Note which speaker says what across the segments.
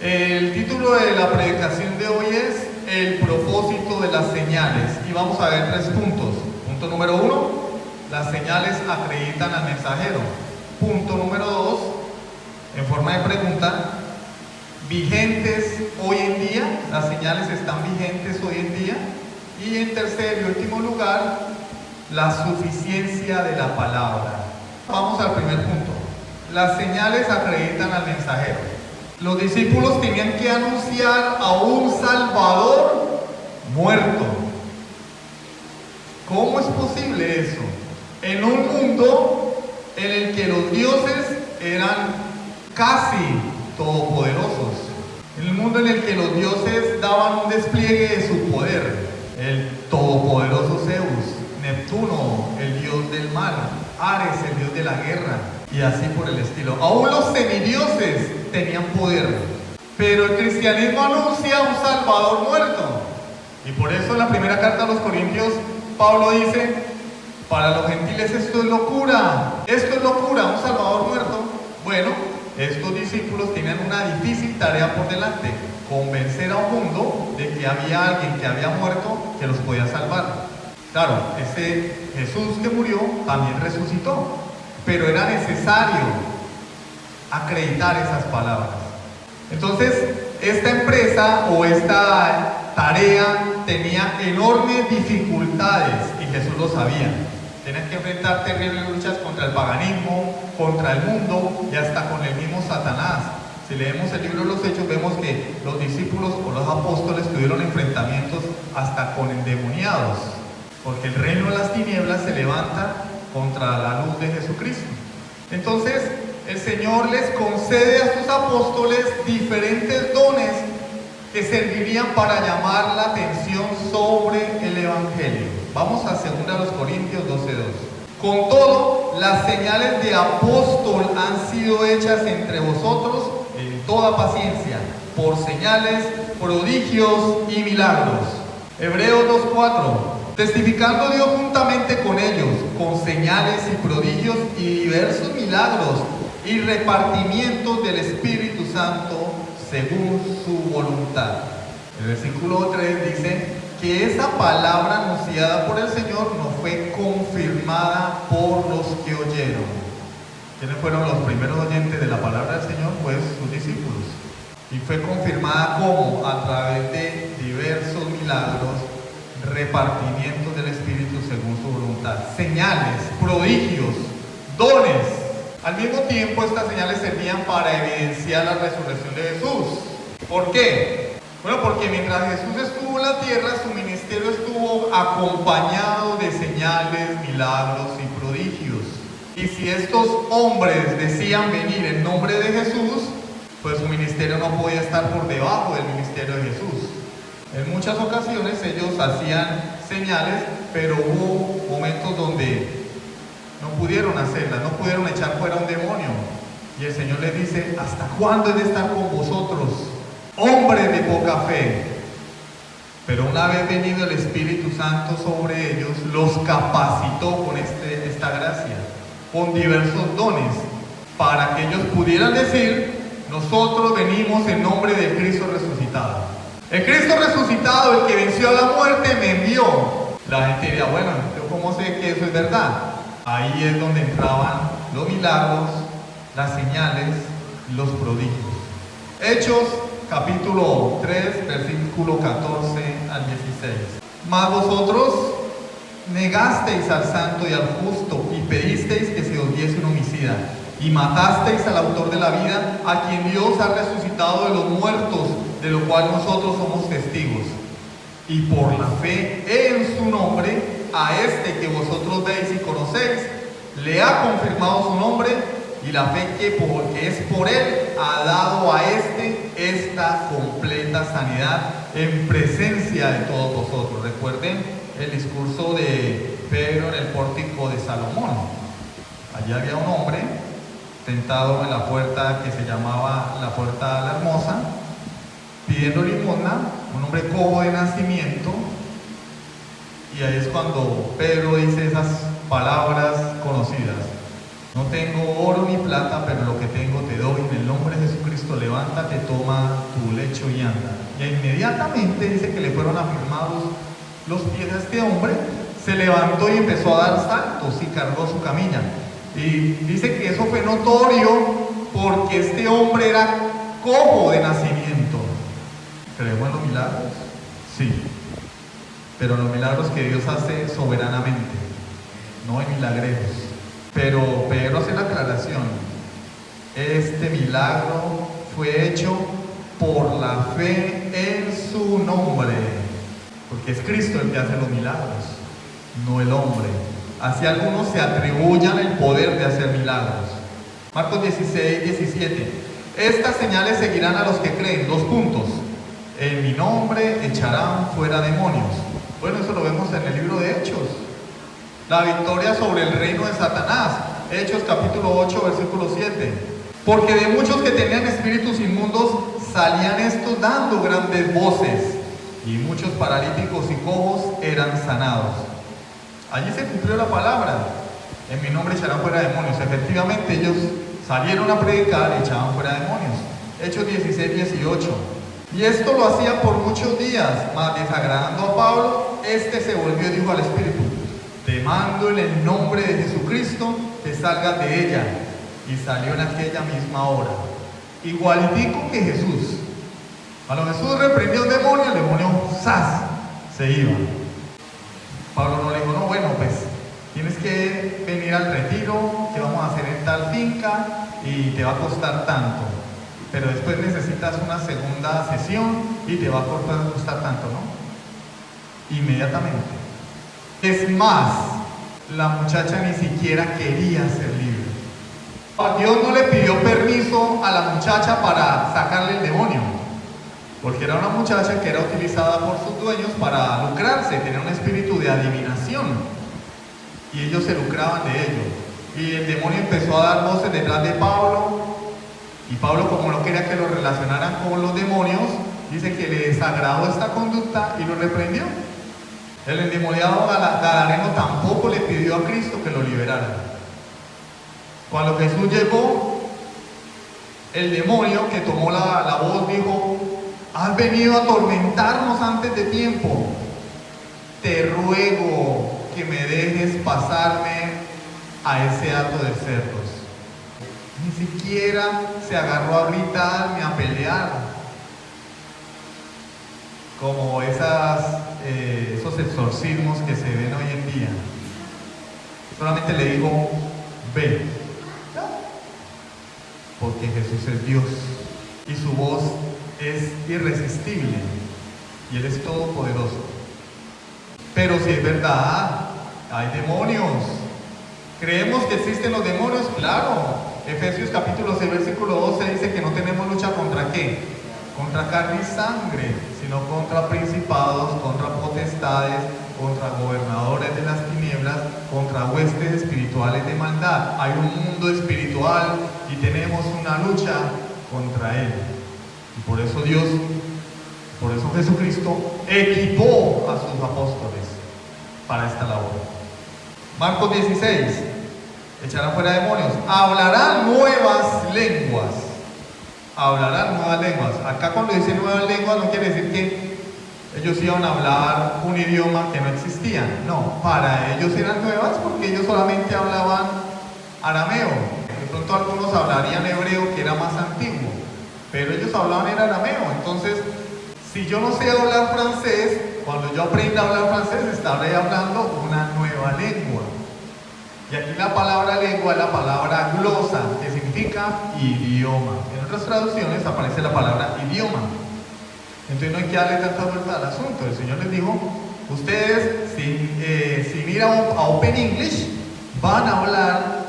Speaker 1: El título de la predicación de hoy es El propósito de las señales y vamos a ver 3 puntos. Punto número 1, las señales acreditan al mensajero. Punto número 2, en forma de pregunta, vigentes hoy en día, las señales están vigentes hoy en día. Y en tercer y último lugar, la suficiencia de la palabra. Vamos al primer punto. Las señales acreditan al mensajero. Los discípulos tenían que anunciar a un Salvador muerto. ¿Cómo es posible eso? En un mundo en el que los dioses eran casi todopoderosos. En el mundo en el que los dioses daban un despliegue de su poder. El todopoderoso Zeus, Neptuno, el dios del mar, Ares, el dios de la guerra, y así por el estilo. Aún los semidioses tenían poder, pero el cristianismo anuncia un Salvador muerto. Y por eso en la primera carta a los Corintios, Pablo dice, para los gentiles esto es locura, un Salvador muerto. Bueno, estos discípulos tenían una difícil tarea por delante, convencer a un mundo de que había alguien que había muerto que los podía salvar. Claro, ese Jesús que murió también resucitó, pero era necesario acreditar esas palabras. Entonces, esta empresa o esta tarea tenía enormes dificultades y Jesús lo sabía. Tenían que enfrentar terribles luchas contra el paganismo, contra el mundo y hasta con el mismo Satanás. Si leemos el libro de los Hechos, vemos que los discípulos o los apóstoles tuvieron enfrentamientos hasta con endemoniados, porque el reino de las tinieblas se levanta contra la luz de Jesucristo. Entonces, el Señor les concede a sus apóstoles diferentes dones que servirían para llamar la atención sobre el Evangelio. Vamos a 2 Corintios 12:2. Con todo, las señales de apóstol han sido hechas entre vosotros en toda paciencia, por señales, prodigios y milagros. Hebreos 2:4. Testificando Dios juntamente con ellos, con señales y prodigios y diversos milagros y repartimientos del Espíritu Santo según su voluntad. El versículo 3 dice que esa palabra anunciada por el Señor no fue confirmada por los que oyeron. ¿Quiénes fueron los primeros oyentes de la palabra del Señor? Pues sus discípulos. Y fue confirmada como a través de diversos milagros, repartimientos del Espíritu según su voluntad, señales, prodigios, dones. Al mismo tiempo, estas señales servían para evidenciar la resurrección de Jesús. ¿Por qué? Bueno, porque mientras Jesús estuvo en la tierra, su ministerio estuvo acompañado de señales, milagros y prodigios. Y si estos hombres decían venir en nombre de Jesús, pues su ministerio no podía estar por debajo del ministerio de Jesús. En muchas ocasiones ellos hacían señales, pero hubo momentos donde no pudieron hacerlas, no pudieron echar fuera un demonio. Y el Señor les dice, ¿hasta cuándo he de estar con vosotros, hombres de poca fe? Pero una vez venido el Espíritu Santo sobre ellos, los capacitó con esta gracia, con diversos dones, para que ellos pudieran decir, nosotros venimos en nombre del Cristo resucitado. El Cristo resucitado, el que venció a la muerte, me envió. La gente diría, bueno, ¿yo cómo sé que eso es verdad? Ahí es donde entraban los milagros, las señales, los prodigios. Hechos, capítulo 3, versículo 14 al 16. Mas vosotros negasteis al santo y al justo, y pedisteis que se os diese un homicida, y matasteis al autor de la vida, a quien Dios ha resucitado de los muertos, de lo cual nosotros somos testigos. Y por la fe en su nombre, a este que vosotros veis y conocéis, le ha confirmado su nombre, y la fe que es por él ha dado a este esta completa sanidad en presencia de todos vosotros. Recuerden el discurso de Pedro en el pórtico de Salomón. Allí había un hombre sentado en la puerta que se llamaba la puerta de la hermosa, pidiendo limosna, un hombre cojo de nacimiento. Y ahí es cuando Pedro dice esas palabras conocidas: No tengo oro ni plata, pero lo que tengo te doy. En el nombre de Jesucristo, levántate, toma tu lecho y anda. Y inmediatamente dice que le fueron afirmados los pies a este hombre, se levantó y empezó a dar saltos y cargó su camilla. Y dice que eso fue notorio porque este hombre era cojo de nacimiento. ¿Creemos en los milagros? Sí. Pero los milagros que Dios hace soberanamente, no hay milagreros. Pero Pedro hace la aclaración: este milagro fue hecho por la fe en su nombre, porque es Cristo el que hace los milagros, no el hombre. Así algunos se atribuyan el poder de hacer milagros. Marcos 16, 17. Estas señales seguirán a los que creen. 2 puntos. En mi nombre echarán fuera demonios. Bueno, eso lo vemos en el libro de Hechos. La victoria sobre el reino de Satanás. Hechos capítulo 8, versículo 7. Porque de muchos que tenían espíritus inmundos salían estos dando grandes voces, y muchos paralíticos y cojos eran sanados. Allí se cumplió la palabra: en mi nombre echarán fuera demonios. Efectivamente, ellos salieron a predicar y echaban fuera demonios. Hechos 16, 18. Y esto lo hacía por muchos días, mas desagradando a Pablo, este se volvió y dijo al espíritu: te mando en el nombre de Jesucristo que salgas de ella. Y salió en aquella misma hora, igualitico que Jesús. Cuando Jesús reprendió el demonio ¡zas!, se iba. Pablo no le dijo: no, bueno, pues tienes que venir al retiro que vamos a hacer en tal finca y te va a costar tanto, pero después necesitas una segunda sesión y te va a costar tanto, ¿no? Inmediatamente. Es más, la muchacha ni siquiera quería ser libre. Dios no le pidió permiso a la muchacha para sacarle el demonio, porque era una muchacha que era utilizada por sus dueños para lucrarse, tenía un espíritu de adivinación y ellos se lucraban de ello. Y el demonio empezó a dar voces detrás de Pablo, y Pablo, como no quería que lo relacionaran con los demonios, dice que le desagradó esta conducta y lo reprendió. El endemoniado gadareno tampoco le pidió a Cristo que lo liberara. Cuando Jesús llegó, el demonio que tomó la voz dijo: has venido a atormentarnos antes de tiempo. Te ruego que me dejes pasarme a ese hato de cerdos. Ni siquiera se agarró a gritar ni a pelear, como esos exorcismos que se ven hoy en día. Solamente le dijo: ve, porque Jesús es Dios y su voz es irresistible y Él es todopoderoso. Pero si es verdad, hay demonios. ¿Creemos que existen los demonios? Claro. Efesios capítulo 6, versículo 12 dice que no tenemos lucha contra ¿qué? Contra carne y sangre, sino contra principados, contra potestades, contra gobernadores de las tinieblas, contra huestes espirituales de maldad. Hay un mundo espiritual y tenemos una lucha contra él. Y por eso Jesucristo equipó a sus apóstoles para esta labor. Marcos 16. Echarán fuera demonios. Hablarán nuevas lenguas. Hablarán nuevas lenguas. Acá cuando dice nuevas lenguas no quiere decir que ellos iban a hablar un idioma que no existía. No, para ellos eran nuevas porque ellos solamente hablaban arameo. De pronto algunos hablarían hebreo, que era más antiguo, pero ellos hablaban en arameo. Entonces, si yo no sé hablar francés, cuando yo aprenda a hablar francés estaré hablando una nueva lengua. Y aquí la palabra lengua es la palabra glosa, que significa idioma. En otras traducciones aparece la palabra idioma. Entonces no hay que darle tanta vuelta al asunto. El Señor les dijo: ustedes, si miran a Open English, van a hablar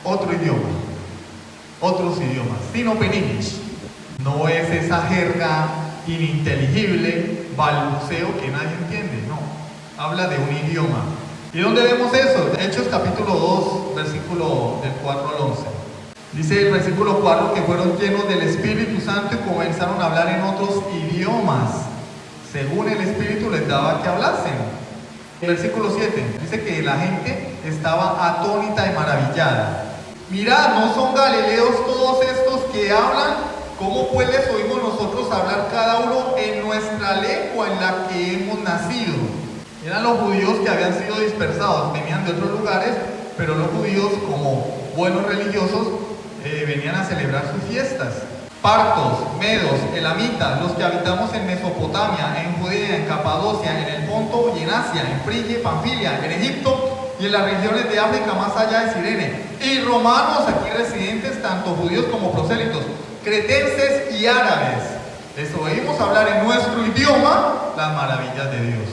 Speaker 1: otro idioma, otros idiomas, sin Open English. No es esa jerga ininteligible, balbuceo que nadie entiende, no. Habla de un idioma. ¿Y dónde vemos eso? Hechos capítulo 2, versículo del 4 al 11. Dice el versículo 4 que fueron llenos del Espíritu Santo y comenzaron a hablar en otros idiomas, según el Espíritu les daba que hablasen. El versículo 7 dice que la gente estaba atónita y maravillada. mirad, ¿no son galileos todos estos que hablan? ¿Cómo pues les oímos nosotros hablar cada uno en nuestra lengua en la que hemos nacido? Eran los judíos que habían sido dispersados, venían de otros lugares, pero los judíos, como buenos religiosos, venían a celebrar sus fiestas. Partos, medos, elamitas, los que habitamos en Mesopotamia, en Judea, en Capadocia, en el Ponto y en Asia, en Frigia, Panfilia, en Egipto y en las regiones de África más allá de Cirene, y romanos aquí residentes, tanto judíos como prosélitos, cretenses y árabes. Les oímos hablar en nuestro idioma las maravillas de Dios.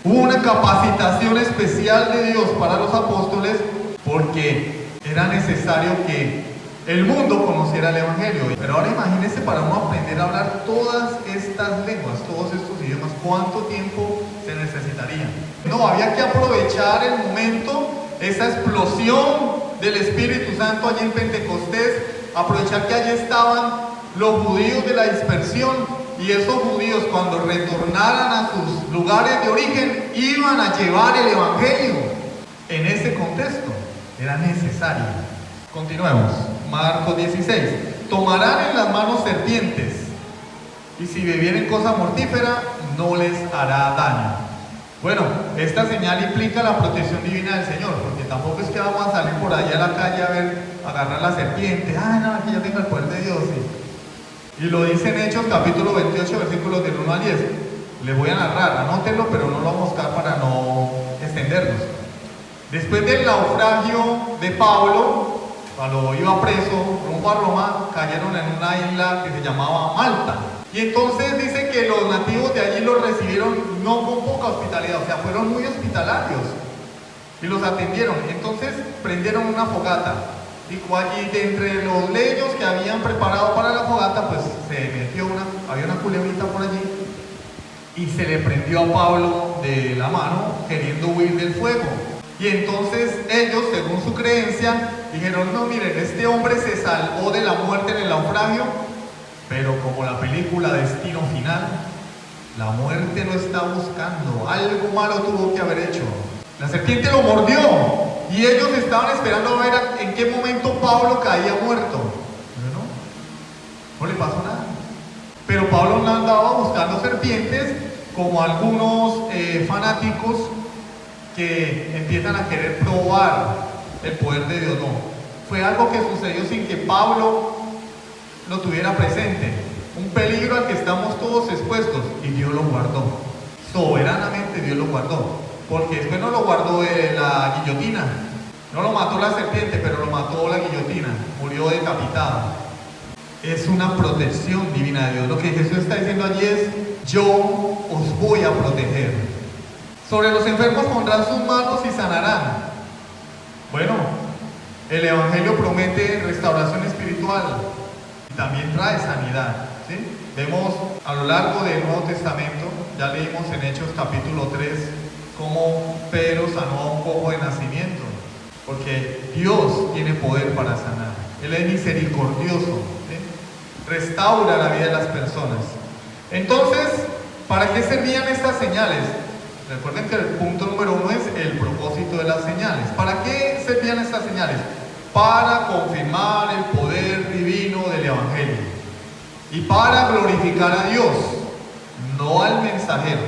Speaker 1: Hubo una capacitación especial de Dios para los apóstoles porque era necesario que el mundo conociera el Evangelio. Pero ahora imagínense, para uno aprender a hablar todas estas lenguas, todos estos idiomas, ¿cuánto tiempo se necesitaría? No, había que aprovechar el momento, esa explosión del Espíritu Santo allí en Pentecostés, aprovechar que allí estaban los judíos de la dispersión, y esos judíos, cuando retornaran a sus lugares de origen, iban a llevar el Evangelio. En ese contexto era necesario. Continuemos. Marcos 16. Tomarán en las manos serpientes, y si bebieren cosa mortífera, no les hará daño. Bueno, esta señal implica la protección divina del Señor, porque tampoco es que vamos a salir por allá a la calle a ver, agarrar la serpiente. Ah, no, aquí ya tengo el poder de Dios. Y lo dice en Hechos capítulo 28, versículos del 1 al 10. Les voy a narrar, anótenlo, pero no lo vamos a buscar para no extendernos. Después del naufragio de Pablo, cuando iba preso rumbo a Roma, cayeron en una isla que se llamaba Malta. Y entonces dice que los nativos de allí los recibieron no con poca hospitalidad, o sea, fueron muy hospitalarios y los atendieron. Entonces prendieron una fogata. Y allí, de entre los leños que habían preparado para la fogata, pues se metió había una culebrita por allí y se le prendió a Pablo de la mano queriendo huir del fuego. Y entonces ellos, según su creencia, dijeron: no, miren, este hombre se salvó de la muerte en el naufragio, pero como la película Destino Final, la muerte lo está buscando, algo malo tuvo que haber hecho. La serpiente lo mordió y ellos estaban esperando a ver en qué momento Pablo caía muerto. Pero no le pasó nada. Pero Pablo no andaba buscando serpientes como algunos fanáticos que empiezan a querer probar el poder de Dios. No, fue algo que sucedió sin que Pablo lo tuviera presente, un peligro al que estamos todos expuestos, y Dios lo guardó, soberanamente Dios lo guardó, porque después no lo guardó de la guillotina, no lo mató la serpiente, pero lo mató la guillotina, murió decapitado. Es una protección divina de Dios. Lo que Jesús está diciendo allí es: yo os voy a proteger. Sobre los enfermos pondrán sus manos y sanarán. Bueno, el Evangelio promete restauración espiritual y también trae sanidad, ¿sí? Vemos a lo largo del Nuevo Testamento, ya leímos en Hechos capítulo 3, cómo Pedro sanó a un cojo de nacimiento, porque Dios tiene poder para sanar. Él es misericordioso, ¿sí? Restaura la vida de las personas. Entonces, ¿para qué servían estas señales? Recuerden que el punto número 1 es el propósito de las señales. ¿Para qué servían estas señales? Para confirmar el poder divino del Evangelio y para glorificar a Dios, no al mensajero.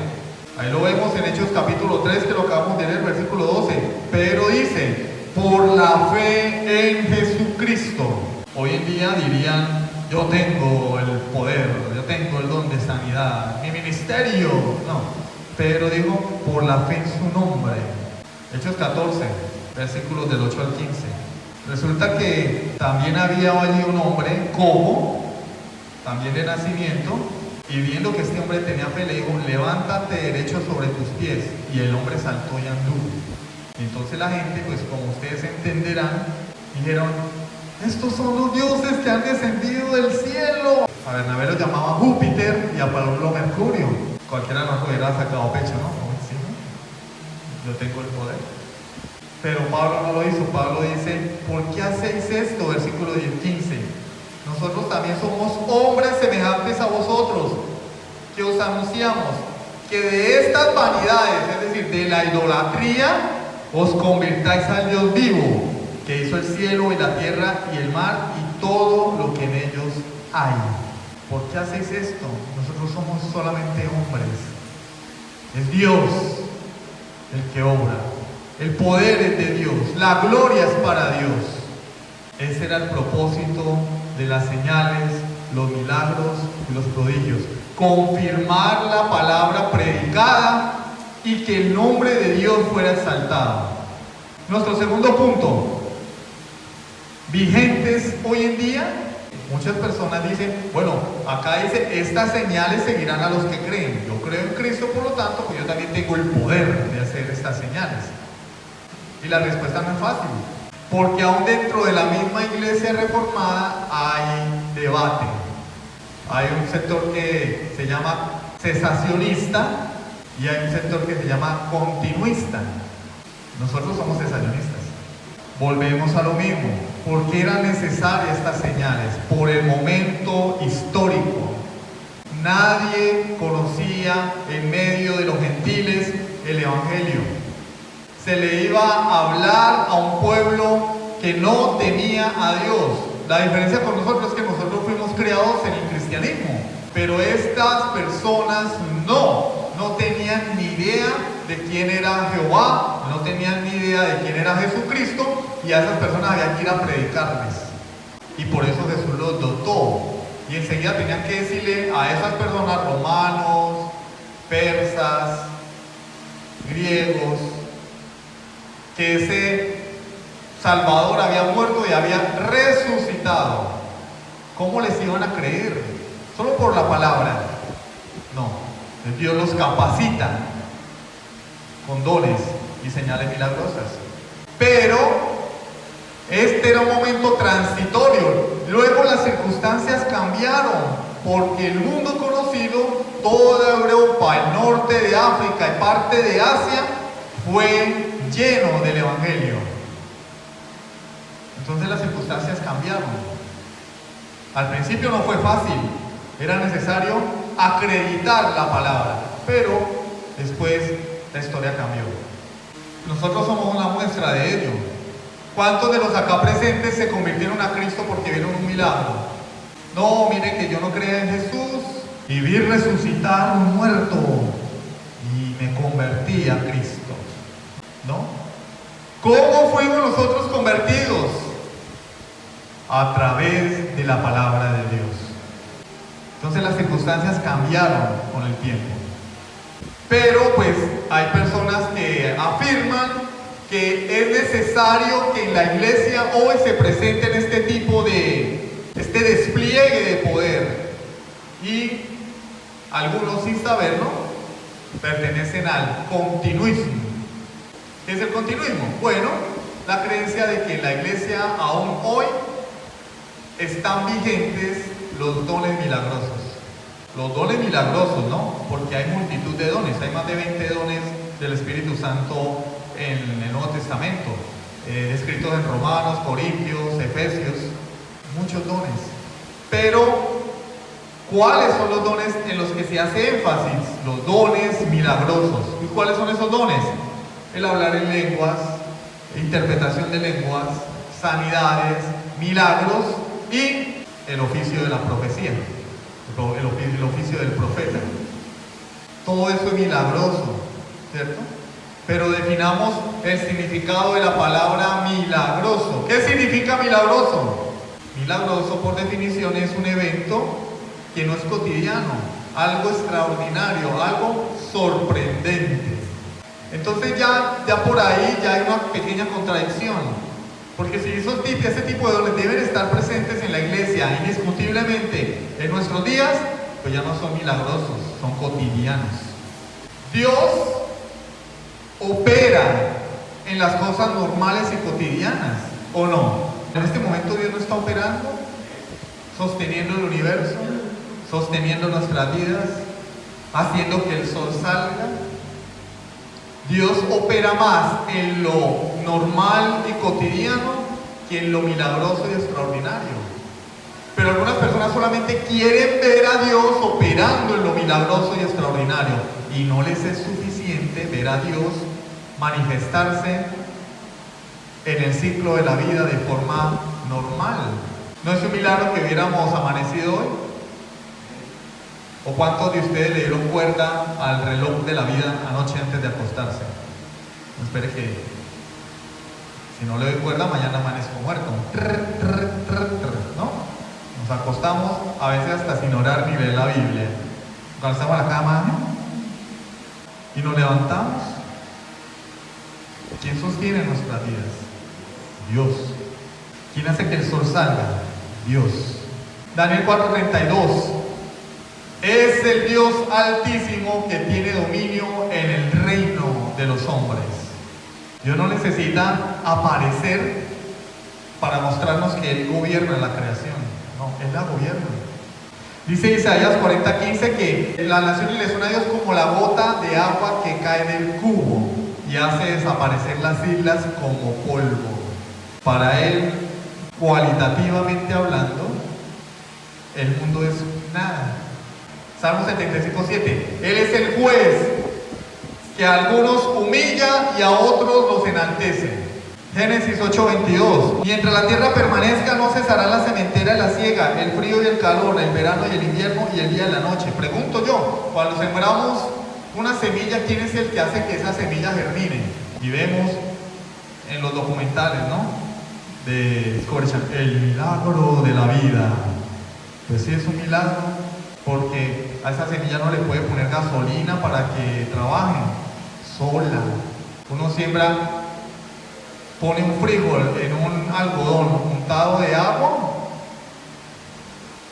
Speaker 1: Ahí lo vemos en Hechos capítulo 3, que lo acabamos de leer, versículo 12. Pedro dice: por la fe en Jesucristo. Hoy en día dirían: yo tengo el poder, yo tengo el don de sanidad, mi ministerio. No. Pedro dijo: por la fe en su nombre. Hechos 14, versículos del 8 al 15. Resulta que también había allí un hombre cojo, también de nacimiento, y viendo que este hombre tenía fe, le dijo: levántate derecho sobre tus pies. Y el hombre saltó y anduvo. Y entonces la gente, pues como ustedes entenderán, dijeron: estos son los dioses que han descendido del cielo. A Bernabé lo llamaba Júpiter y a Pablo Mercurio. Cualquiera nos hubiera sacado pecho, ¿no? Sí, ¿no? Yo tengo el poder. Pero Pablo no lo hizo. Pablo dice: ¿por qué hacéis esto? Versículo 15. Nosotros también somos hombres semejantes a vosotros, que os anunciamos que de estas vanidades, es decir, de la idolatría, os convirtáis al Dios vivo que hizo el cielo y la tierra y el mar y todo lo que en ellos hay. ¿Por qué hacéis esto? Nosotros somos solamente hombres. Es Dios el que obra. El poder es de Dios. La gloria es para Dios. Ese era el propósito de las señales, los milagros y los prodigios. Confirmar la palabra predicada y que el nombre de Dios fuera exaltado. Nuestro segundo punto, vigentes hoy en día. Muchas personas dicen, bueno, acá dice, estas señales seguirán a los que creen. Yo creo en Cristo, por lo tanto, pues yo también tengo el poder de hacer estas señales. Y la respuesta no es fácil, porque aún dentro de la misma iglesia reformada hay debate. Hay un sector que se llama cesacionista y hay un sector que se llama continuista. Nosotros somos cesacionistas. Volvemos a lo mismo. ¿Por qué eran necesarias estas señales? Por el momento histórico. Nadie conocía en medio de los gentiles el Evangelio. Se le iba a hablar a un pueblo que no temía a Dios. La diferencia con nosotros es que nosotros fuimos criados en el cristianismo, pero estas personas no tenían ni idea de quién era Jehová, no tenían ni idea de quién era Jesucristo, y a esas personas había que ir a predicarles. Y por eso Jesús los dotó. Y enseguida tenían que decirle a esas personas, romanos, persas, griegos, que ese Salvador había muerto y había resucitado. ¿Cómo les iban a creer? ¿Solo por la palabra? No. Dios los capacita con dones y señales milagrosas. Pero este era un momento transitorio. Luego las circunstancias cambiaron, porque el mundo conocido, toda Europa, el norte de África y parte de Asia, fue lleno del Evangelio. Entonces las circunstancias cambiaron. Al principio no fue fácil, era necesario acreditar la palabra, pero después la historia cambió. Nosotros somos una muestra de ello. ¿Cuántos de los acá presentes se convirtieron a Cristo porque vieron un milagro? No, miren que yo no creía en Jesús y vi resucitar un muerto y me convertí a Cristo. ¿No? ¿Cómo fuimos nosotros convertidos? A través de la palabra de Dios. Entonces las circunstancias cambiaron con el tiempo. Pero pues hay personas que afirman que es necesario que en la iglesia hoy se presenten este tipo de, este despliegue de poder. Y algunos, sin saberlo, pertenecen al continuismo. ¿Qué es el continuismo? Bueno, la creencia de que en la iglesia aún hoy están vigentes los dones milagrosos. Los dones milagrosos, ¿no? Porque hay multitud de dones, hay más de 20 dones del Espíritu Santo en el Nuevo Testamento, escritos en Romanos, Corintios, Efesios, muchos dones. Pero, ¿cuáles son los dones en los que se hace énfasis? Los dones milagrosos. ¿Y cuáles son esos dones? El hablar en lenguas, interpretación de lenguas, sanidades, milagros y el oficio de la profecía, el oficio del profeta. Todo eso es milagroso, ¿cierto? Pero definamos el significado de la palabra milagroso. ¿Qué significa milagroso? Milagroso, por definición, es un evento que no es cotidiano, algo extraordinario, algo sorprendente. Entonces ya por ahí ya hay una pequeña contradicción. Porque si ese tipo de dones deben estar presentes en la iglesia indiscutiblemente en nuestros días, pues ya no son milagrosos, son cotidianos. Dios opera en las cosas normales y cotidianas, ¿o no? En este momento Dios no está operando, sosteniendo el universo, sosteniendo nuestras vidas, haciendo que el sol salga. Dios opera más en lo normal y cotidiano que en lo milagroso y extraordinario. Pero algunas personas solamente quieren ver a Dios operando en lo milagroso y extraordinario, y no les es suficiente ver a Dios manifestarse en el ciclo de la vida de forma normal. ¿No es un milagro que hubiéramos amanecido hoy? ¿O cuántos de ustedes le dieron cuerda al reloj de la vida anoche antes de acostarse? No espere que, si no le doy cuerda, mañana amanezco muerto. ¿No? Nos acostamos a veces hasta sin orar ni leer la Biblia. Cuando estamos en la cama y nos levantamos, ¿quién sostiene nuestras vidas? Dios. ¿Quién hace que el sol salga? Dios. Daniel 4:32. Es el Dios altísimo que tiene dominio en el reino de los hombres. Dios no necesita aparecer para mostrarnos que Él gobierna la creación. No, Él la gobierna. Dice Isaías 40:15 que la nación le suena a Dios como la gota de agua que cae del cubo y hace desaparecer las islas como polvo. Para Él, cualitativamente hablando, el mundo es nada. Salmo 75:7. Él es el juez que a algunos humilla y a otros los enaltece. Génesis 8:22. Mientras la tierra permanezca, no cesará la sementera y la siega, el frío y el calor, el verano y el invierno y el día y la noche. Pregunto yo, cuando sembramos una semilla, ¿quién es el que hace que esa semilla germine? Y vemos en los documentales, ¿no? De Discovery Channel, el milagro de la vida. Pues sí, es un milagro, porque a esa semilla no le puede poner gasolina para que trabaje sola. Uno siembra, pone un frijol en un algodón untado de agua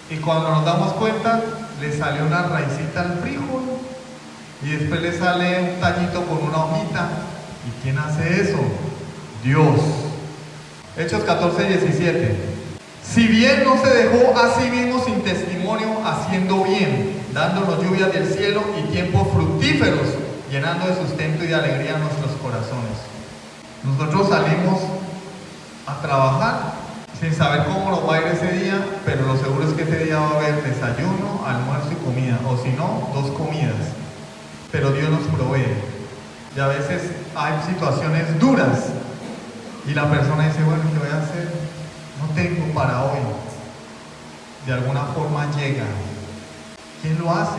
Speaker 1: y cuando nos damos cuenta le sale una raicita al frijol y después le sale un tallito con una hojita. ¿Y quién hace eso? Dios. Hechos 14:17. Si bien no se dejó a sí mismo sin testimonio, haciendo bien, dándonos lluvias del cielo y tiempos fructíferos, llenando de sustento y de alegría nuestros corazones. Nosotros salimos a trabajar sin saber cómo nos va a ir ese día, pero lo seguro es que ese día va a haber desayuno, almuerzo y comida, o si no, 2 comidas. Pero Dios nos provee. Y a veces hay situaciones duras y la persona dice, bueno, ¿qué voy a hacer? No tengo para hoy. De alguna forma llega. ¿Quién lo hace?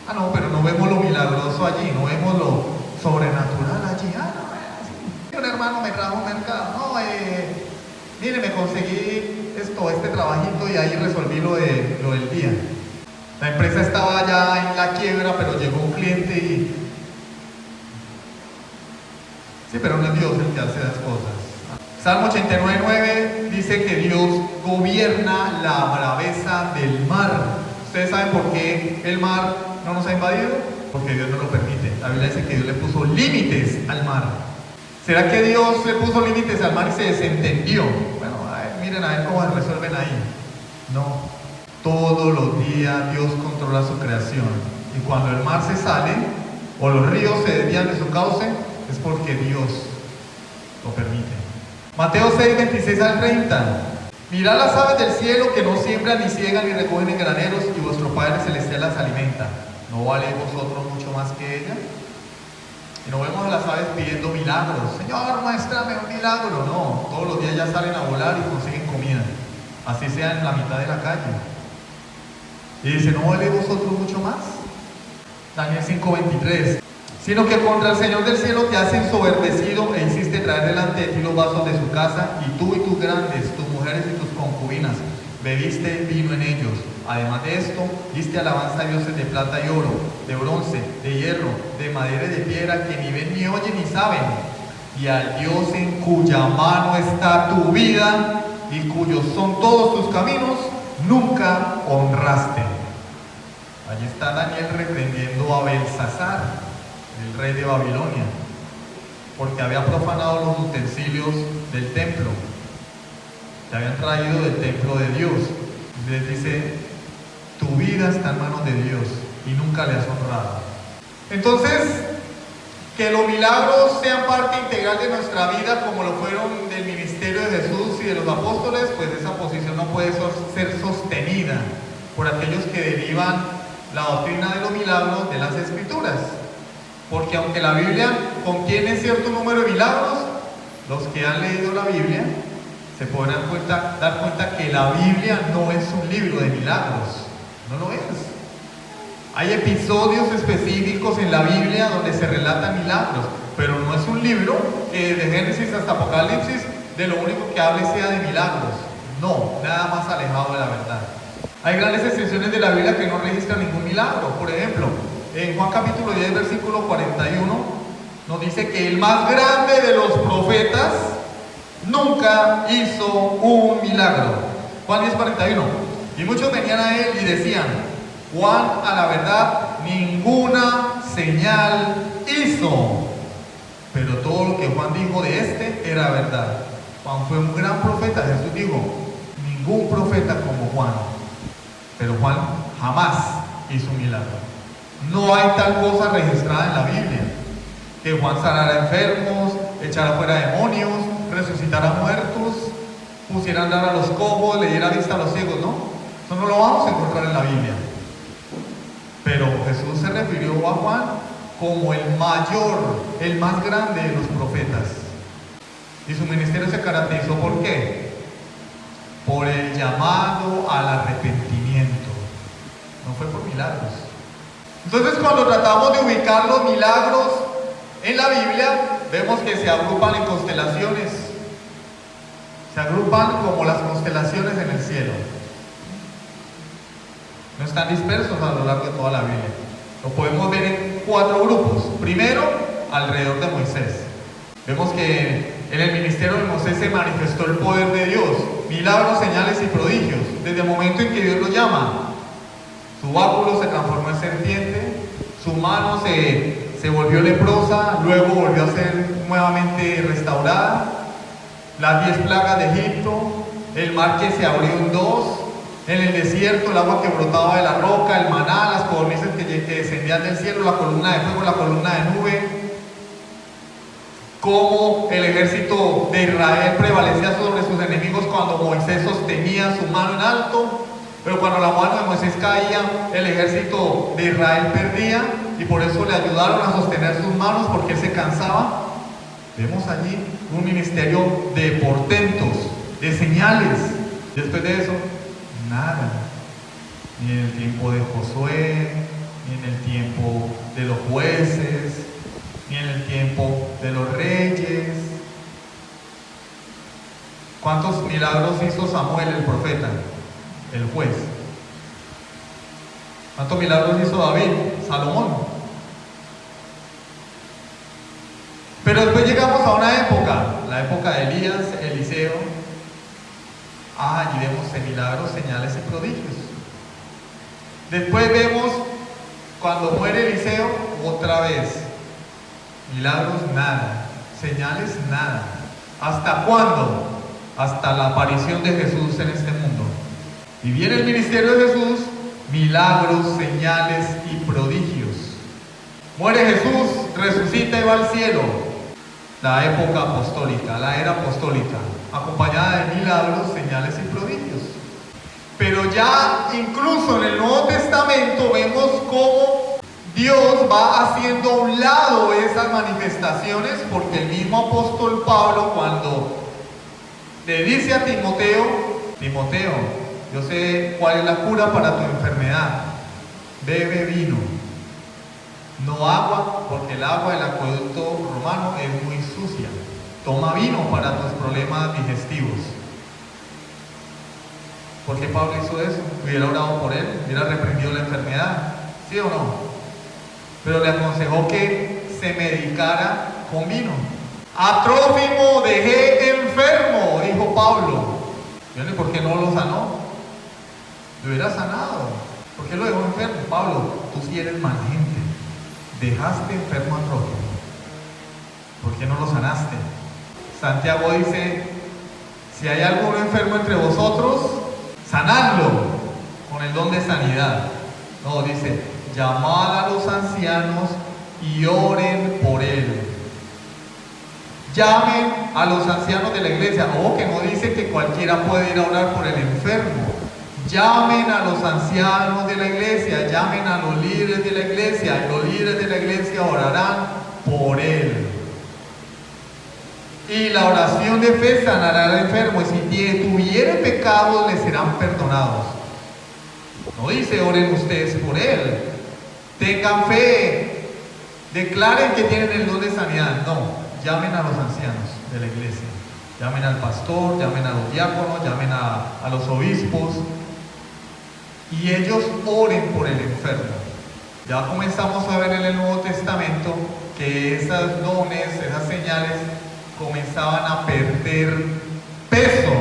Speaker 1: Ah, no, pero no vemos lo milagroso allí, no vemos lo sobrenatural allí. Ah, no, sí. Un hermano me trajo un mercado. No, mire, me conseguí este trabajito y ahí resolví lo del día. La empresa estaba ya en la quiebra, pero llegó un cliente y... Sí, pero no es Dios el que hace las cosas. Salmo 89:9 dice que Dios gobierna la braveza del mar. ¿Ustedes saben por qué el mar no nos ha invadido? Porque Dios no lo permite. La Biblia dice que Dios le puso límites al mar. ¿Será que Dios le puso límites al mar y se desentendió? Bueno, miren a ver cómo se resuelven ahí. No. Todos los días Dios controla su creación. Y cuando el mar se sale o los ríos se desvían de su cauce, es porque Dios lo permite. Mateo 6:26-30. Mirad las aves del cielo que no siembran ni ciegan ni recogen en graneros y vuestro Padre Celestial las alimenta. ¿No valéis vosotros mucho más que ellas? Y no vemos a las aves pidiendo milagros. Señor, muéstrame un milagro. No, todos los días ya salen a volar y consiguen comida. Así sea en la mitad de la calle. Y dice, ¿no valéis vosotros mucho más? Daniel 5:23. Sino que contra el Señor del cielo te has ensoberbecido e hiciste traer delante de ti los vasos de su casa, y tú y tus grandes, tus mujeres y tus concubinas, bebiste vino en ellos. Además de esto, diste alabanza a dioses de plata y oro, de bronce, de hierro, de madera y de piedra, que ni ven ni oyen ni saben, y al Dios en cuya mano está tu vida y cuyos son todos tus caminos, nunca honraste. Allí está Daniel reprendiendo a Belsasar, el rey de Babilonia, porque había profanado los utensilios del templo, que habían traído del templo de Dios. Y les dice, tu vida está en manos de Dios y nunca le has honrado. Entonces, que los milagros sean parte integral de nuestra vida, como lo fueron del ministerio de Jesús y de los apóstoles, pues esa posición no puede ser sostenida por aquellos que derivan la doctrina de los milagros de las Escrituras. Porque aunque la Biblia contiene cierto número de milagros, Los que han leído la Biblia se pueden dar cuenta que la Biblia no es un libro de milagros, no lo es. Hay episodios específicos en la Biblia donde se relatan milagros, pero no es un libro que de Génesis hasta Apocalipsis de lo único que hable sea de milagros. No, nada más alejado de la verdad. Hay grandes excepciones de la Biblia que no registran ningún milagro. Por ejemplo, en Juan capítulo 10, versículo 41, nos dice que el más grande de los profetas nunca hizo un milagro. Juan 10, 41. Y muchos venían a él y decían: Juan, a la verdad, ninguna señal hizo. Pero todo lo que Juan dijo de este era verdad. Juan fue un gran profeta. Jesús dijo: ningún profeta como Juan. Pero Juan jamás hizo un milagro. No hay tal cosa registrada en la Biblia. Que Juan sanara enfermos, echara fuera demonios, resucitara muertos, pusiera a andar a los cojos, le diera vista a los ciegos, ¿no? Eso no lo vamos a encontrar en la Biblia. Pero Jesús se refirió a Juan como el mayor, el más grande de los profetas. Y su ministerio se caracterizó ¿por qué? Por el llamado al arrepentimiento. No fue por milagros. Entonces, cuando tratamos de ubicar los milagros en la Biblia, vemos que se agrupan en constelaciones. Se agrupan como las constelaciones en el cielo. No están dispersos a lo largo de toda la Biblia. Lo podemos ver en 4 grupos. Primero, alrededor de Moisés. Vemos que en el ministerio de Moisés se manifestó el poder de Dios, milagros, señales y prodigios. Desde el momento en que Dios lo llama, su báculo se transformó en serpiente, su mano se volvió leprosa, luego volvió a ser nuevamente restaurada, las 10 plagas de Egipto, el mar que se abrió en 2, en el desierto el agua que brotaba de la roca, el maná, las codornices que descendían del cielo, la columna de fuego, la columna de nube. Cómo el ejército de Israel prevalecía sobre sus enemigos cuando Moisés sostenía su mano en alto, pero cuando la mano de Moisés caía, el ejército de Israel perdía, y por eso le ayudaron a sostener sus manos, porque él se cansaba. Vemos allí un ministerio de portentos, de señales. Después de eso, nada. Ni en el tiempo de Josué, ni en el tiempo de los jueces, ni en el tiempo de los reyes. ¿Cuántos milagros hizo Samuel el profeta, el juez? ¿Cuántos milagros hizo David, Salomón? Pero después llegamos a una época, la época de Elías, Eliseo. Allí vemos milagros, señales y prodigios. Después vemos cuando muere Eliseo, otra vez. Milagros nada, señales nada. ¿Hasta cuándo? Hasta la aparición de Jesús en este mundo. Y viene el ministerio de Jesús, milagros, señales y prodigios. Muere Jesús, resucita y va al cielo. La época apostólica, la era apostólica, acompañada de milagros, señales y prodigios. Pero ya incluso en el Nuevo Testamento vemos cómo Dios va haciendo a un lado esas manifestaciones, porque el mismo apóstol Pablo, cuando le dice a Timoteo: Timoteo, yo sé cuál es la cura para tu enfermedad, bebe vino, no agua, porque el agua del acueducto romano es muy sucia. Toma vino para tus problemas digestivos. ¿Por qué Pablo hizo eso? Hubiera orado por él, hubiera reprendido la enfermedad, ¿sí o no? Pero le aconsejó que se medicara con vino. A Trófimo dejé enfermo, dijo Pablo. ¿Y por qué no lo sanó? Lo hubiera sanado. ¿Por qué lo dejó enfermo? Pablo, tú sí eres mala gente. Dejaste enfermo a Trófimo. ¿Por qué no lo sanaste? Santiago dice: si hay alguno enfermo entre vosotros, sanadlo con el don de sanidad. No, dice: llamad a los ancianos y oren por él. Llamen a los ancianos de la iglesia. Ojo, que no dice que cualquiera puede ir a orar por el enfermo. Llamen a los ancianos de la iglesia, llamen a los líderes de la iglesia, y los líderes de la iglesia orarán por él. y la oración de fe sanará al enfermo, y si tuviere pecados le serán perdonados. No dice oren ustedes por él, tengan fe, declaren que tienen el don de sanidad. No, llamen a los ancianos de la iglesia, llamen al pastor, llamen a los diáconos, llamen a los obispos, y ellos oren por el enfermo. Ya comenzamos a ver en el Nuevo Testamento que esos dones, esas señales comenzaban a perder peso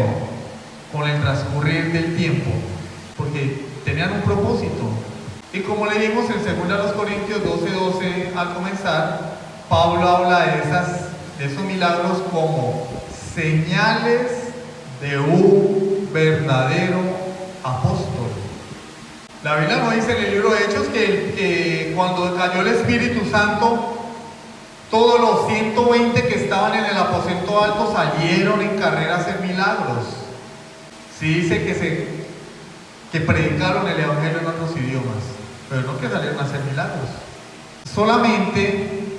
Speaker 1: con el transcurrir del tiempo, porque tenían un propósito. Y como leímos en 2 Corintios 12:12 al comenzar, Pablo habla de esos milagros como señales de un verdadero apóstol. La Biblia nos dice en el libro de Hechos que cuando cayó el Espíritu Santo, todos los 120 que estaban en el aposento alto salieron en carrera a hacer milagros. Sí dice que predicaron el Evangelio en otros idiomas, pero no que salieron a hacer milagros. Solamente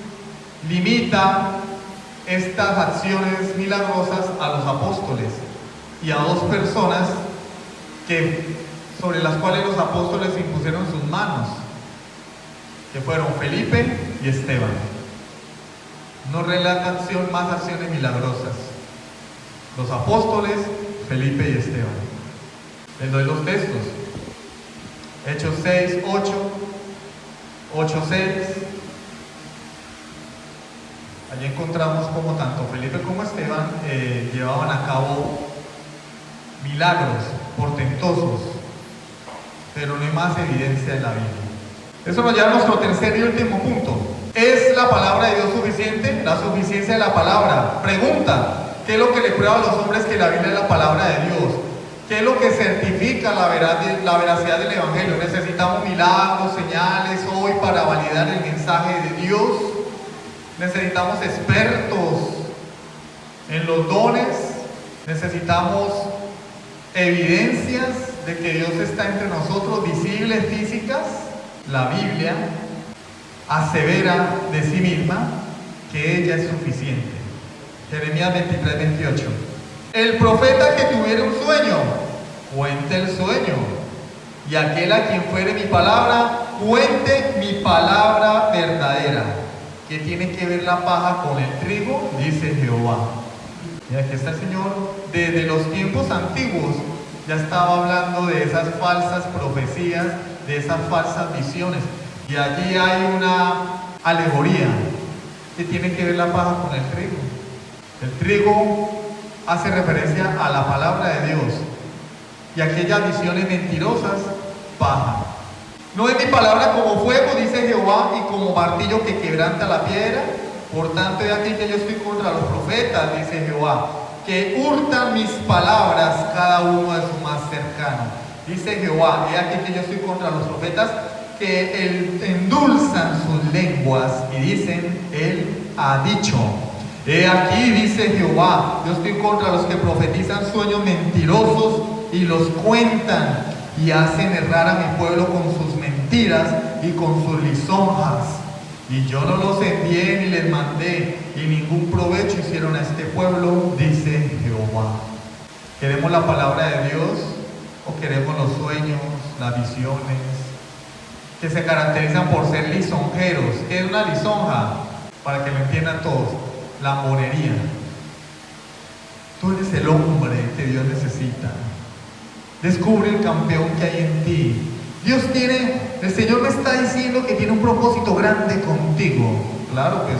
Speaker 1: limita estas acciones milagrosas a los apóstoles y a dos personas sobre las cuales los apóstoles impusieron sus manos, que fueron Felipe y Esteban. No relata más acciones milagrosas. Los apóstoles, Felipe y Esteban. Les doy los textos. Hechos 6, 8, 8, 6. Allí encontramos como tanto Felipe como Esteban llevaban a cabo milagros portentosos, pero no hay más evidencia en la Biblia. Eso nos lleva a nuestro tercer y último punto. ¿Es la palabra de Dios suficiente? La suficiencia de la palabra. Pregunta: ¿qué es lo que le prueba a los hombres que la Biblia es la palabra de Dios? ¿Qué es lo que certifica la veracidad del Evangelio? ¿Necesitamos milagros, señales hoy para validar el mensaje de Dios? ¿Necesitamos expertos en los dones? ¿Necesitamos evidencias de que Dios está entre nosotros, visibles, físicas? La Biblia asevera de sí misma que ella es suficiente. Jeremías 23, 28. El profeta que tuviera un sueño, cuente el sueño, y aquel a quien fuere mi palabra, cuente mi palabra verdadera. ¿Qué tiene que ver la paja con el trigo? Dice Jehová. Y aquí está el Señor. Desde los tiempos antiguos ya estaba hablando de esas falsas profecías, de esas falsas visiones. Y allí hay una alegoría. ¿Qué tiene que ver la paja con el trigo? El trigo hace referencia a la palabra de Dios, y aquellas visiones mentirosas, paja. No es mi palabra como fuego, dice Jehová, y como martillo que quebranta la piedra. Por tanto, he aquí que yo estoy contra los profetas, dice Jehová, que hurtan mis palabras cada uno de su más cercano. Dice Jehová, he aquí que yo estoy contra los profetas que endulzan sus lenguas y dicen, él ha dicho. He aquí, dice Jehová, yo estoy contra los que profetizan sueños mentirosos y los cuentan y hacen errar a mi pueblo con sus mentiras y con sus lisonjas. Y yo no los envié ni les mandé, y ningún provecho hicieron a este pueblo, dice Jehová. ¿Queremos la palabra de Dios o queremos los sueños, las visiones, que se caracterizan por ser lisonjeros? ¿Qué es una lisonja? Para que lo entiendan todos, la monería. Tú eres el hombre que Dios necesita. Descubre el campeón que hay en ti. El Señor me está diciendo que tiene un propósito grande contigo. Claro, pues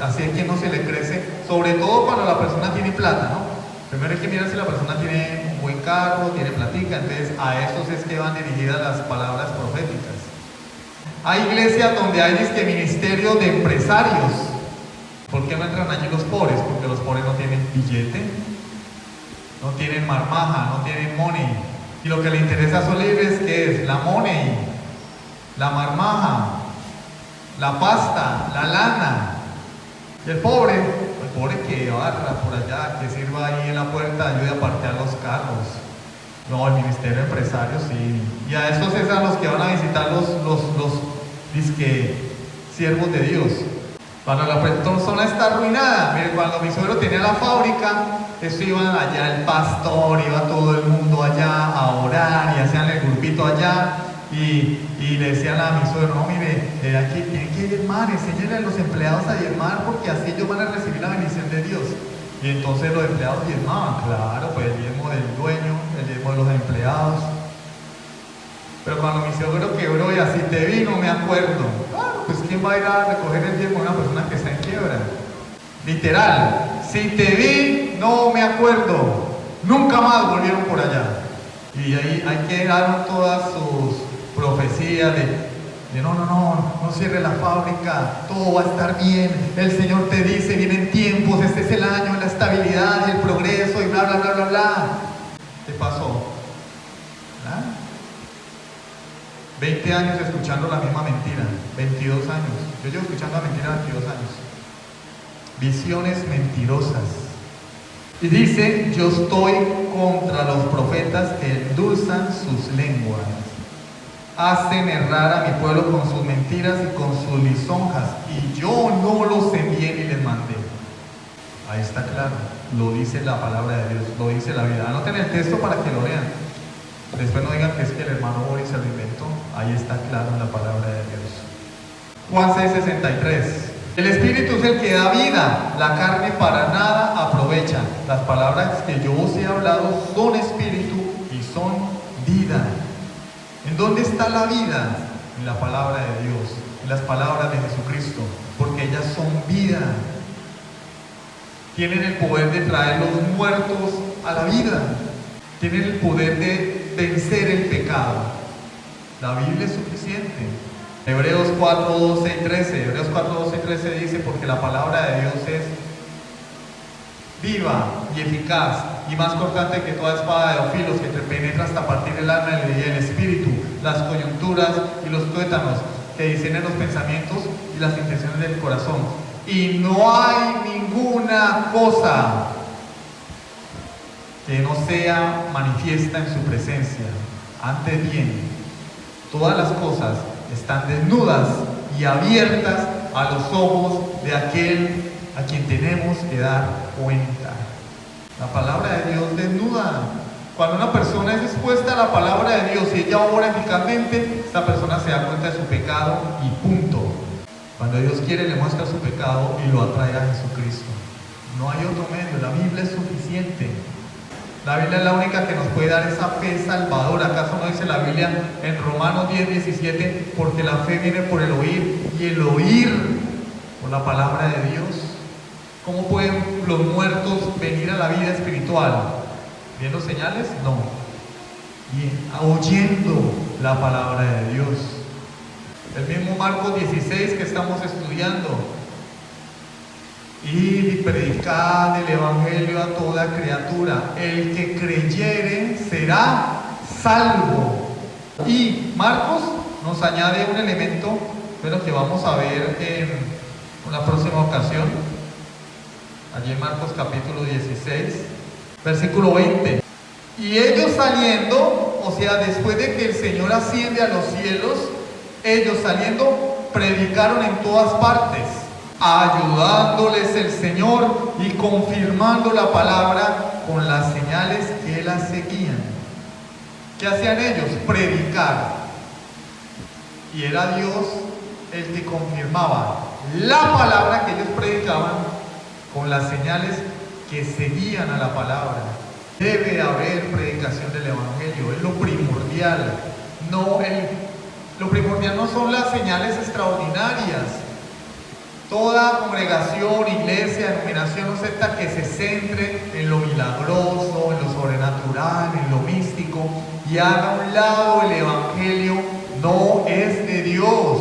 Speaker 1: así es que no se le crece, sobre todo cuando la persona tiene plata, ¿no? Primero hay que mirar si la persona tiene un buen carro, tiene platica, entonces a esos es que van dirigidas las palabras proféticas. Hay iglesias donde hay ministerios de empresarios. ¿Por qué no entran allí los pobres? Porque los pobres no tienen billete, no tienen marmaja, no tienen money. Y lo que le interesa a esos líderes, ¿qué es? La money, la marmaja, la pasta, la lana. Y el pobre que barra por allá, que sirva ahí en la puerta, ayude a parquear los carros. No, el ministerio empresario sí. Y a esos son los que van a visitar los disque siervos de Dios. Cuando la persona está arruinada, mire, cuando mi suegro tenía la fábrica, eso iban allá el pastor, iba todo el mundo allá a orar y hacían el grupito allá y le decían a mi suegro, no, mire, aquí tienen que diezmar, enséñenle a los empleados a diezmar porque así ellos van a recibir la bendición de Dios. Y entonces los empleados diezmaban, claro, pues el diezmo del dueño, el diezmo de los empleados. Pero cuando mi suegro quebró y así te vi, no me acuerdo. Claro, pues ¿quién va a ir a recoger el diezmo de una persona que está en quiebra? Literal, si te vi, no me acuerdo. Nunca más volvieron por allá. Y ahí hay que dar todas sus profecías de no cierre la fábrica, todo va a estar bien. El Señor te dice, vienen tiempos, este es el año de la estabilidad y el progreso y bla, bla, bla, bla, bla. ¿Qué pasó? ¿Ah? 20 años escuchando la misma mentira, 22 años. Yo llevo escuchando la mentira 22 años. Visiones mentirosas. Y dice, yo estoy contra los profetas que endulzan sus lenguas. Hacen errar a mi pueblo con sus mentiras y con sus lisonjas. Y yo no los envié ni les mandé. Ahí está claro. Lo dice la palabra de Dios, lo dice la Biblia. Anoten el texto para que lo lean. Después no digan que es que el hermano Boris se lo inventó. Ahí está claro en la palabra de Dios. Juan 6:63. El Espíritu es el que da vida, la carne para nada aprovecha. Las palabras que yo os he hablado son espíritu y son vida. ¿En dónde está la vida? En la palabra de Dios, en las palabras de Jesucristo, porque ellas son vida. Tienen el poder de traer los muertos a la vida. Tienen el poder de vencer el pecado. La Biblia es suficiente. Hebreos 4, 12 y 13. Hebreos 4, 12 y 13 dice, porque la palabra de Dios es viva y eficaz y más cortante que toda espada de dos filos, que te penetra hasta partir el alma y el espíritu, las coyunturas y los tuétanos, que disciernen los pensamientos y las intenciones del corazón. Y no hay ninguna cosa que no sea manifiesta en su presencia. Antes bien, todas las cosas están desnudas y abiertas a los ojos de aquel a quien tenemos que dar cuenta. La palabra de Dios desnuda. Cuando una persona es expuesta a la palabra de Dios y ella obra eficazmente, esta persona se da cuenta de su pecado y punto. Cuando Dios quiere, le muestra su pecado y lo atrae a Jesucristo. No hay otro medio, la Biblia es suficiente. La Biblia es la única que nos puede dar esa fe salvadora. ¿Acaso no dice la Biblia en Romanos 10, 17? Porque la fe viene por el oír y el oír por la palabra de Dios. ¿Cómo pueden los muertos venir a la vida espiritual? ¿Viendo señales? No. Bien, oyendo la palabra de Dios. El mismo Marcos 16 que estamos estudiando. Ir y predicad el evangelio a toda criatura. El que creyere será salvo. Y Marcos nos añade un elemento, pero que vamos a ver en una próxima ocasión. Allí en Marcos capítulo 16, versículo 20. Y ellos saliendo, o sea, después de que el Señor asciende a los cielos, ellos saliendo predicaron en todas partes, ayudándoles el Señor y confirmando la palabra con las señales que las seguían. ¿Qué hacían ellos? Predicar. Y era Dios el que confirmaba la palabra que ellos predicaban con las señales que seguían a la palabra. Debe haber predicación del evangelio, es lo primordial. Lo primordial no son las señales extraordinarias. Toda congregación, iglesia, denominación o secta que se centre en lo milagroso, en lo sobrenatural, en lo místico y haga a un lado el evangelio, no es de Dios.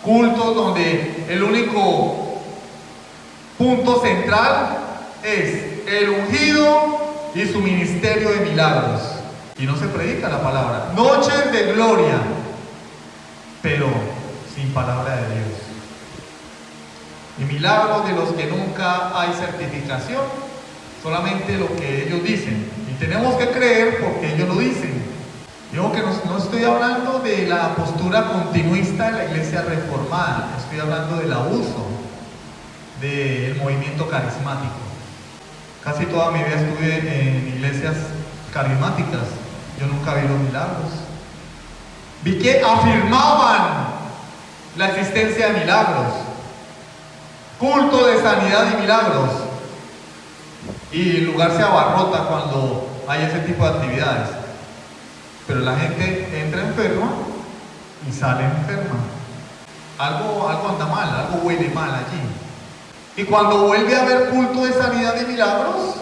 Speaker 1: Cultos donde el único punto central es el ungido y su ministerio de milagros. Y no se predica la palabra. Noches de gloria, pero sin palabra de Dios. Y milagros de los que nunca hay certificación, solamente lo que ellos dicen. Y tenemos que creer porque ellos lo dicen. Digo que no estoy hablando de la postura continuista de la iglesia reformada, estoy hablando del abuso del movimiento carismático. Casi toda mi vida estuve en iglesias carismáticas. Yo nunca vi los milagros. Vi que afirmaban la existencia de milagros, culto de sanidad y milagros, y el lugar se abarrota cuando hay ese tipo de actividades. Pero la gente entra enferma y sale enferma. Algo anda mal, algo huele mal allí. Y cuando vuelve a haber culto de sanidad y milagros,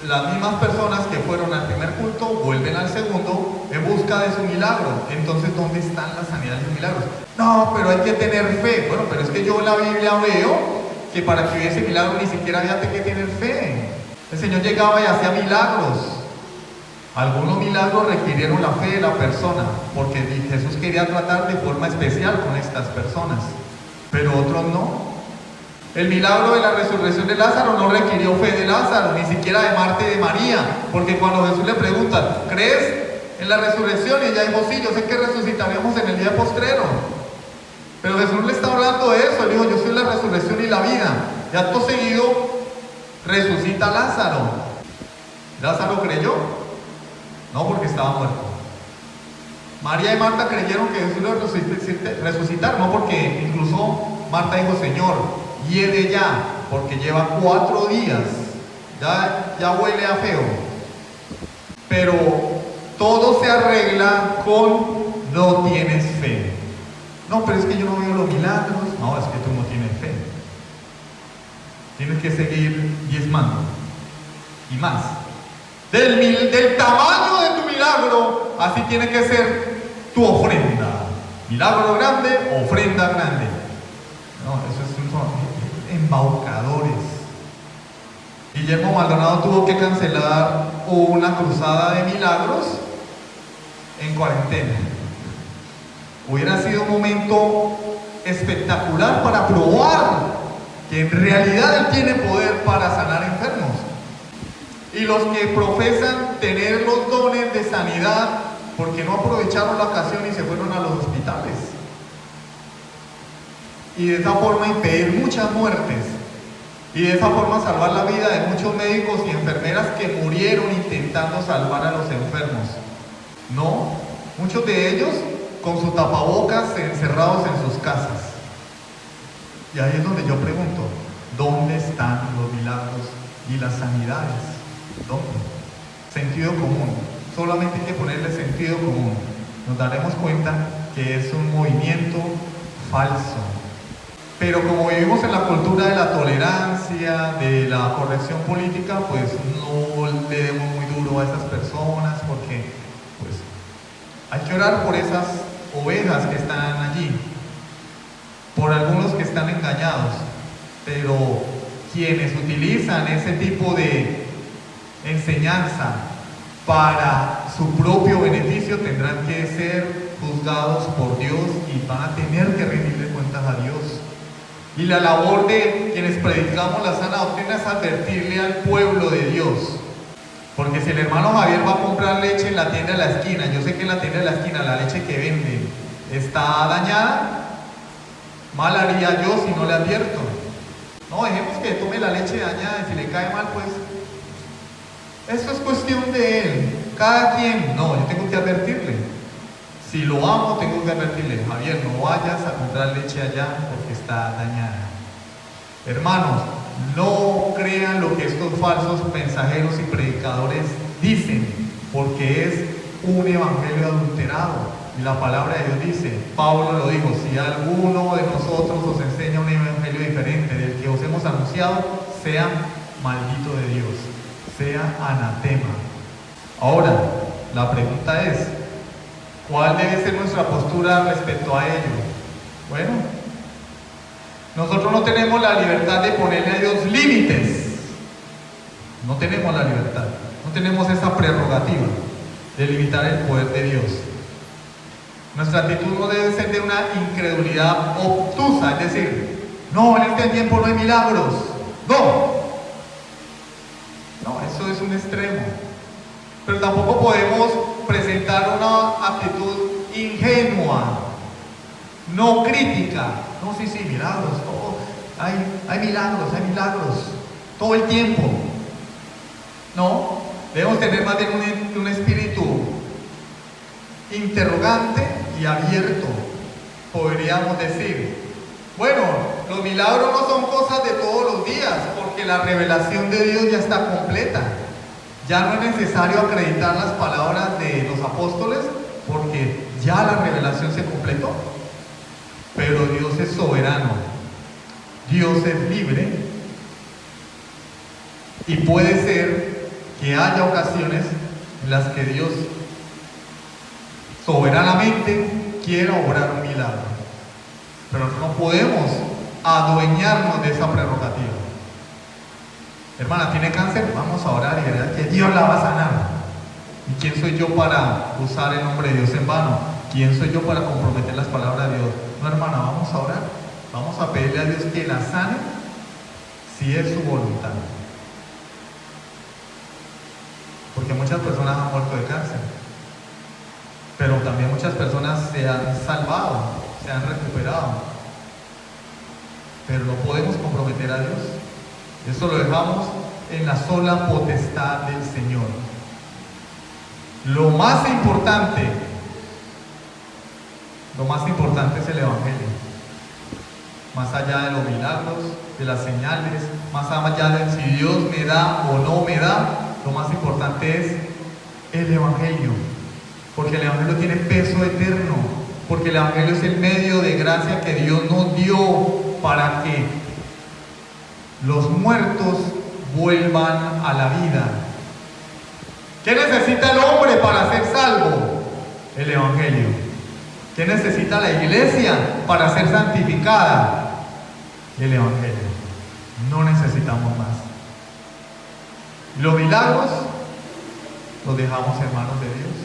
Speaker 1: las mismas personas que fueron al primer culto vuelven al segundo en busca de su milagro. Entonces, ¿dónde están las sanidades y milagros? No, pero hay que tener fe. Bueno, pero es que yo en la Biblia veo que para que hubiese milagro ni siquiera había que tener fe. El Señor llegaba y hacía milagros. Algunos milagros requirieron la fe de la persona, porque Jesús quería tratar de forma especial con estas personas, pero otros no. El milagro de la resurrección de Lázaro no requirió fe de Lázaro, ni siquiera de Marta y de María, porque cuando Jesús le pregunta, ¿crees en la resurrección? Y ella dijo, sí, yo sé que resucitaremos en el día postrero. Pero Jesús le está hablando de eso. Él dijo, yo soy la resurrección y la vida. Y acto seguido resucita a Lázaro. ¿Lázaro creyó? No, porque estaba muerto. María y Marta creyeron que Jesús lo resucitar, no, porque incluso Marta dijo, Señor, hiede ya, porque lleva 4 días, ya huele a feo. Pero todo se arregla con no tienes fe. No, pero es que yo no veo los milagros. No, es que tú no tienes fe. Tienes que seguir diezmando y más. Del tamaño de tu milagro, así tiene que ser tu ofrenda. Milagro grande, ofrenda grande. No, eso son embaucadores. Guillermo Maldonado tuvo que cancelar una cruzada de milagros en cuarentena. Hubiera sido un momento espectacular para probar que en realidad Él tiene poder para sanar enfermos. Y los que profesan tener los dones de sanidad, porque no aprovecharon la ocasión y se fueron a los hospitales. Y de esa forma impedir muchas muertes. Y de esa forma salvar la vida de muchos médicos y enfermeras que murieron intentando salvar a los enfermos. No, muchos de ellos con su tapabocas encerrados en sus casas. Y ahí es donde yo pregunto, ¿dónde están los milagros y las sanidades? ¿Dónde? Sentido común. Solamente hay que ponerle sentido común. Nos daremos cuenta que es un movimiento falso. Pero como vivimos en la cultura de la tolerancia, de la corrección política, pues no le demos muy duro a esas personas, porque pues hay que orar por esas ovejas que están allí, por algunos que están engañados, pero quienes utilizan ese tipo de enseñanza para su propio beneficio tendrán que ser juzgados por Dios y van a tener que rendirle cuentas a Dios. Y la labor de quienes predicamos la sana doctrina es advertirle al pueblo de Dios. Porque si el hermano Javier va a comprar leche en la tienda de la esquina, yo sé que en la tienda de la esquina la leche que vende está dañada, mal haría yo si no le advierto. No, dejemos que tome la leche dañada y si le cae mal, pues eso es cuestión de él. Cada quien, no, yo tengo que advertirle. Si lo amo, tengo que advertirle, Javier, no vayas a comprar leche allá porque está dañada. Hermanos, no crean lo que estos falsos mensajeros y predicadores dicen, porque es un evangelio adulterado. Y la palabra de Dios dice, Pablo lo dijo, si alguno de nosotros os enseña un evangelio diferente del que os hemos anunciado, sea maldito de Dios, sea anatema. Ahora, la pregunta es, ¿cuál debe ser nuestra postura respecto a ello? Bueno, nosotros no tenemos la libertad de ponerle a Dios límites. No tenemos la libertad, no tenemos esa prerrogativa de limitar el poder de Dios. Nuestra actitud no debe ser de una incredulidad obtusa, es decir, no, en este tiempo no hay milagros. No, eso es un extremo. Pero tampoco podemos presentar una actitud ingenua, no crítica. No, sí, milagros, hay milagros, todo el tiempo. No, debemos tener más bien un espíritu interrogante y abierto. Podríamos decir, bueno, los milagros no son cosas de todos los días, porque la revelación de Dios ya está completa. Ya no es necesario acreditar las palabras de los apóstoles, porque ya la revelación se completó. Pero Dios es soberano, Dios es libre, y puede ser que haya ocasiones en las que Dios soberanamente quiera obrar un milagro. Pero no podemos adueñarnos de esa prerrogativa. Hermana, ¿tiene cáncer? Vamos a orar y verá que Dios la va a sanar. ¿Y quién soy yo para usar el nombre de Dios en vano? ¿Quién soy yo para comprometer las palabras de Dios? No, hermana, vamos a orar. Vamos a pedirle a Dios que la sane si es su voluntad. Porque muchas personas han muerto de cáncer. Pero también muchas personas se han salvado, se han recuperado. Pero no podemos comprometer a Dios. Eso lo dejamos en la sola potestad del Señor. Lo más importante es el Evangelio. Más allá de los milagros, de las señales, más allá de si Dios me da o no me da, lo más importante es el Evangelio. Porque el Evangelio tiene peso eterno. Porque el Evangelio es el medio de gracia que Dios nos dio para que los muertos vuelvan a la vida. ¿Qué necesita el hombre para ser salvo? El Evangelio. ¿Qué necesita la iglesia para ser santificada? El Evangelio. No necesitamos más. Los milagros los dejamos en manos de Dios,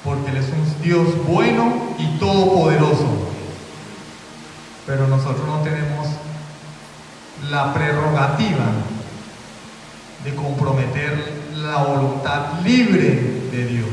Speaker 1: porque Él es un Dios bueno y todopoderoso. Pero nosotros no tenemos la prerrogativa de comprometer la voluntad libre de Dios.